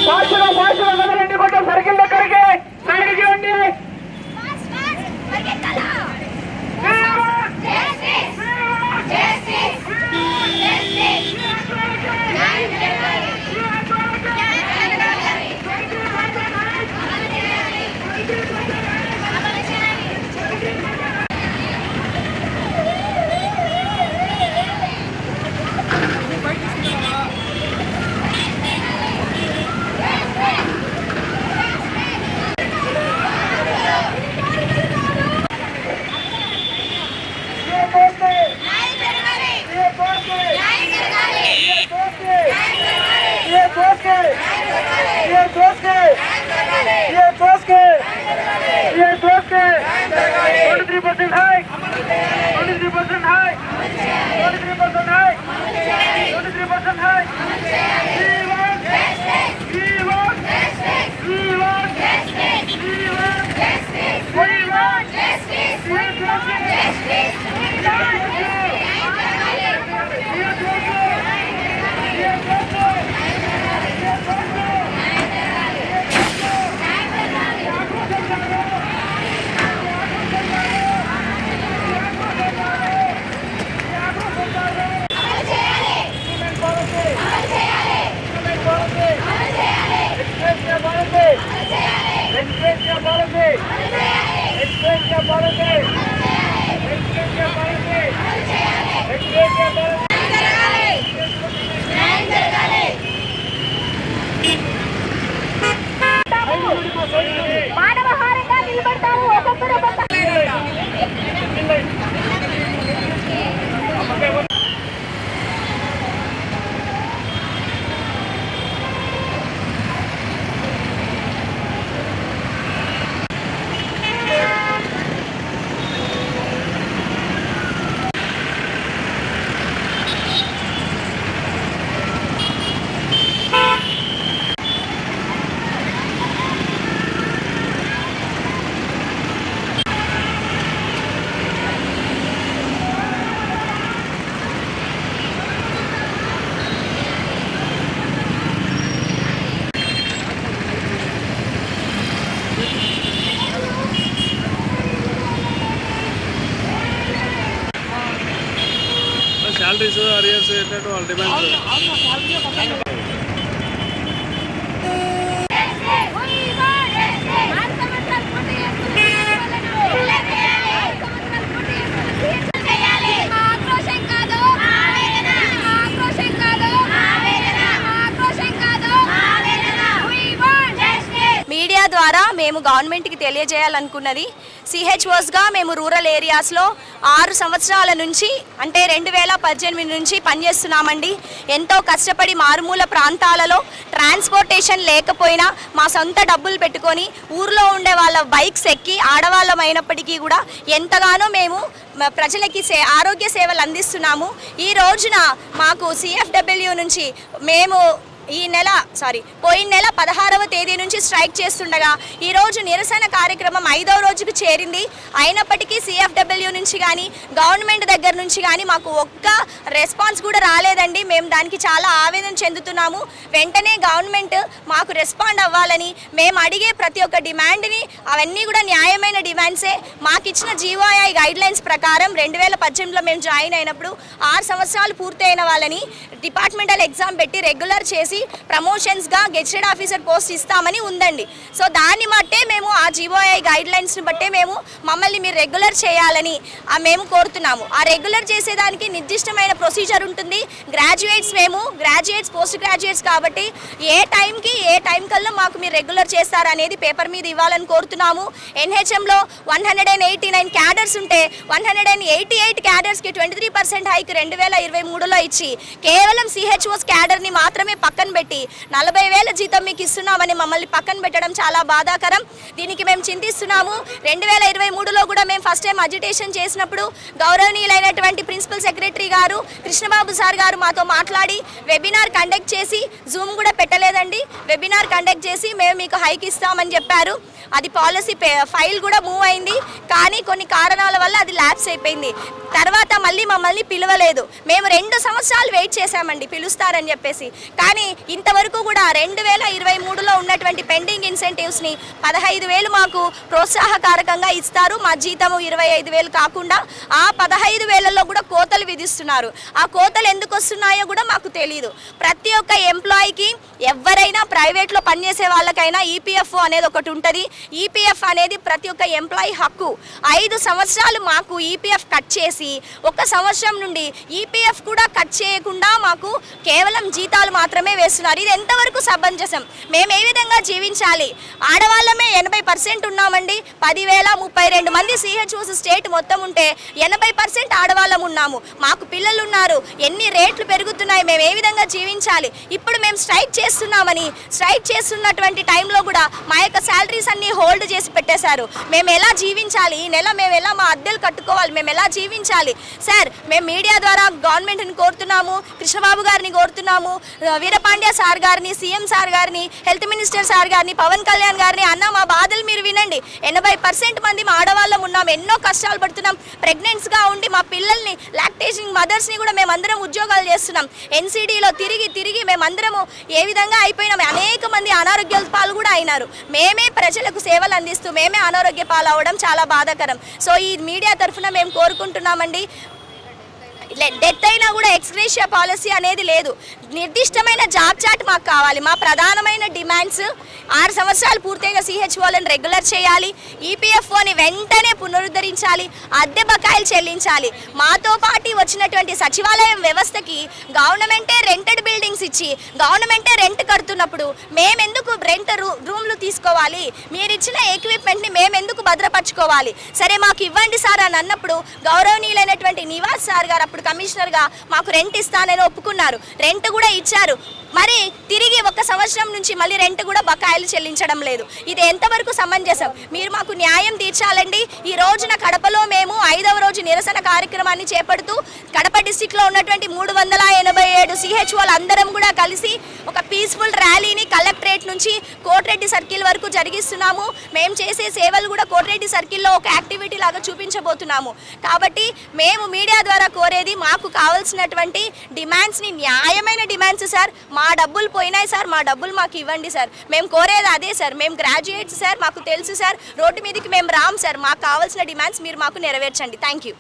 ఫాస్ట్గా కదలండి, కొంచెం సర్కిల్ దగ్గరికి సైడ్కి రండి. మానవహారంగా నిలబడతాము. ఒక్కొక్కరు salaries arrears ఏంటంటే వాళ్ళ డిమాండ్స్ మీడియా ద్వారా మేము గవర్నమెంట్కి తెలియజేయాలనుకున్నది, సిహెచ్ఓస్గా మేము రూరల్ ఏరియాస్లో 6 సంవత్సరాల నుంచి అంటే 2018 నుంచి పనిచేస్తున్నామండి. ఎంతో కష్టపడి మారుమూల ప్రాంతాలలో ట్రాన్స్పోర్టేషన్ లేకపోయినా మా సొంత డబ్బులు పెట్టుకొని ఊర్లో ఉండే వాళ్ళ బైక్స్ ఎక్కి ఆడవాళ్ళం అయినప్పటికీ కూడా ఎంతగానో మేము ప్రజలకి ఆరోగ్య సేవలు అందిస్తున్నాము. ఈ రోజున మాకు CFW నుంచి మేము పోయిన నెల 16వ తేదీ నుంచి స్ట్రైక్ చేస్తుండగా ఈరోజు నిరసన కార్యక్రమం 5వ రోజుకు చేరింది. అయినప్పటికీ CFW నుంచి కానీ గవర్నమెంట్ దగ్గర నుంచి కానీ మాకు ఒక్క రెస్పాన్స్ కూడా రాలేదండి. మేము దానికి చాలా ఆవేదన చెందుతున్నాము. వెంటనే గవర్నమెంట్ మాకు రెస్పాండ్ అవ్వాలని మేము అడిగే ప్రతి ఒక్క డిమాండ్ని అవన్నీ కూడా న్యాయమైన డిమాండ్సే. మాకు ఇచ్చిన GOI గైడ్లైన్స్ ప్రకారం 2018లో మేము జాయిన్ అయినప్పుడు 6 సంవత్సరాలు పూర్తయిన వాళ్ళని డిపార్ట్మెంటల్ ఎగ్జామ్ పెట్టి రెగ్యులర్ చేసి ప్రమోషన్స్గా గెజిటెడ్ ఆఫీసర్ పోస్ట్ ఇస్తామని ఉందండి. సో దాన్ని బట్టే మేము ఆ GOI గైడ్లైన్స్ని బట్టే మేము మమ్మల్ని మీరు రెగ్యులర్ చేయాలని మేము కోరుతున్నాము. ఆ రెగ్యులర్ చేసేదానికి నిర్దిష్టమైన ప్రొసీజర్ ఉంటుంది. గ్రాడ్యుయేట్స్ పోస్ట్ గ్రాడ్యుయేట్స్ కాబట్టి ఏ టైం కల్లా మాకు మీరు రెగ్యులర్ చేస్తారనేది పేపర్ మీద ఇవ్వాలని కోరుతున్నాము. NHMలో 189 క్యాడర్స్ ఉంటే 188 క్యాడర్స్కి 23% హైక్ 2023లో ఇచ్చి కేవలం CHOs క్యాడర్ని మాత్రమే పక్కన పెట్టి 40,000 జీతం మీకు ఇస్తున్నామని మమ్మల్ని పక్కన పెట్టడం చాలా బాధాకరం. దీనికి మేము చింతిస్తున్నాము. 2023లో కూడా మేము ఫస్ట్ టైం అజిటేషన్ చేసినప్పుడు గౌరవనీయులైనటువంటి ప్రిన్సిపల్ సెక్రటరీ గారు కృష్ణబాబు సార్ గారు మాతో మాట్లాడి వెబినార్ కండక్ట్ చేసి జూమ్ కూడా పెట్టలేదండి. వెబినార్ కండక్ట్ చేసి మేము మీకు హైక్ ఇస్తామని చెప్పారు. అది పాలసీ ఫైల్ కూడా మూవ్ అయింది. కానీ కొన్ని కారణాల వల్ల అది ల్యాప్స్ అయిపోయింది. తర్వాత మళ్ళీ మమ్మల్ని పిలవలేదు. మేము 2 సంవత్సరాలు వెయిట్ చేశామండి పిలుస్తారని చెప్పేసి. కానీ ఇంతవరకు కూడా 2023లో ఉన్నటువంటి పెండింగ్ ఇన్సెంటివ్స్ని 15,000 మాకు ప్రోత్సాహకారకంగా ఇస్తారు. మా జీతము 25,000 కాకుండా ఆ 15,000లో కూడా కోతలు విధిస్తున్నారు. ఆ కోతలు ఎందుకు వస్తున్నాయో కూడా మాకు తెలియదు. ప్రతి ఒక్క ఎంప్లాయీకి ఎవరైనా ప్రైవేట్లో పనిచేసే వాళ్ళకైనా ఈపీఎఫ్ అనేది ఒకటి ఉంటుంది. ఈపీఎఫ్ అనేది ప్రతి ఒక్క ఎంప్లాయీ హక్కు. 5 సంవత్సరాలు మాకు ఈపీఎఫ్ కట్ చేసి 1 సంవత్సరం నుండి ఈపీఎఫ్ కూడా కట్ చేయకుండా మాకు కేవలం జీతాలు మాత్రమే వేస్తున్నారు. ఇది ఎంతవరకు సమంజసం? మేము ఏ విధంగా జీవించాలి? ఆడవాళ్ళమే 80% ఉన్నామండి. 10,032 మంది సిహెచ్ఓస్ స్టేట్ మొత్తం ఉంటే 80% ఆడవాళ్ళం ఉన్నాము. మాకు పిల్లలు ఉన్నారు. ఎన్ని రేట్లు పెరుగుతున్నాయి, మేము ఏ విధంగా జీవించాలి? ఇప్పుడు మేము స్ట్రైక్ చేస్తున్నామని స్ట్రైక్ చేస్తున్నటువంటి టైంలో కూడా మా యొక్క శాలరీస్ అన్ని హోల్డ్ చేసి పెట్టేశారు. మేము ఎలా జీవించాలి? ఈ నెల మేము ఎలా మా అద్దెలు కట్టుకోవాలి? మేము ఎలా జీవించాలి? సార్, మేము మీడియా ద్వారా గవర్నమెంట్ని కోరుతున్నాము, కృష్ణబాబు గారిని కోరుతున్నాము, వీరపాండ్య సార్ గారిని, సీఎం సార్ గారిని, హెల్త్ మినిస్టర్ సార్ గారిని, పవన్ కళ్యాణ్ గారిని, అన్న మా బాధలు మీరు వినండి. 80% మంది మా ఆడవాళ్ళం ఉన్నాం. ఎన్నో కష్టాలు పడుతున్నాం. ప్రెగ్నెంట్స్గా ఉండి మా పిల్లల్ని లాక్టేషన్ మదర్స్ని కూడా మేమందరం ఉద్యోగాలు చేస్తున్నాం. ఎన్సీడీలో తిరిగి మేమందరము ఏ విధంగా అయిపోయినాం. అనేక మంది అనారోగ్యాల పాలు కూడా అయినారు. మేమే ప్రజలకు సేవలు అందిస్తూ మేమే అనారోగ్య పాలు అవ్వడం చాలా బాధాకరం. సో ఈ మీడియా తరఫున మేము కోరుకుంటున్నామండి, డెత్ అయినా కూడా ఎక్స్గ్రేషియా పాలసీ అనేది లేదు. నిర్దిష్టమైన జాబ్ చార్ట్ మాకు కావాలి. మా ప్రధానమైన డిమాండ్స్ 6 సంవత్సరాలు పూర్తిగా సిహెచ్ఓలను రెగ్యులర్ చేయాలి, ఈపీఎఫ్ఓని వెంటనే పునరుద్ధరించాలి, అద్దె బకాయిలు చెల్లించాలి. మాతో పాటు వచ్చినటువంటి సచివాలయం వ్యవస్థకి గవర్నమెంటే రెంటెడ్ బిల్డింగ్స్ ఇచ్చి గవర్నమెంటే రెంట్ కడుతున్నప్పుడు మేమెందుకు రెంట్ రూమ్లు తీసుకోవాలి? మీరు ఇచ్చిన ఎక్విప్మెంట్ని మేమెందుకు భద్రపరచుకోవాలి? సరే మాకు ఇవ్వండి సార్ అని అన్నప్పుడు గౌరవనీయులైనటువంటి నివాస్ సార్ గారు అప్పుడు కమిషనర్గా మాకు రెంట్ ఇస్తానని ఒప్పుకున్నారు. రెంట్ కూడా ఇచ్చారు. మరి తిరిగి 1 సంవత్సరం నుంచి మళ్ళీ రెంట్ కూడా బకాయిలు చెల్లించడం లేదు. ఇది ఎంతవరకు సమంజసం? మీరు మాకు న్యాయం తీర్చాలండి. ఈ రోజున కడపలో మేము 5వ రోజు నిరసన కార్యక్రమాన్ని చేపడుతూ కడప డిస్టిక్లో ఉన్నటువంటి 387 సిహెచ్ఓలు అందరం కూడా కలిసి ఒక పీస్ఫుల్ ర్యాలీని కలెక్టరేట్ నుంచి కోటిరెడ్డి సర్కిల్ వరకు జరిగిస్తున్నాము. మేము చేసే సేవలు కూడా కోటిరెడ్డి సర్కిల్లో ఒక యాక్టివిటీ లాగా చూపించబోతున్నాము. కాబట్టి మేము మీడియా ద్వారా కోరేది, మాకు కావాల్సినటువంటి డిమాండ్స్ని, న్యాయమైన డిమాండ్స్ సార్. మా డబ్బులు పోయినాయి సార్, మా డబ్బులు మాకు ఇవ్వండి సార్. మేము కోరేది అదే సార్. మేము గ్రాడ్యుయేట్స్ సార్, మాకు తెలుసు సార్. రోడ్డు మీదకి మేము రామ్ సార్. మాకు కావాల్సిన డిమాండ్స్ మీరు మాకు నెరవేర్చండి. Thank you.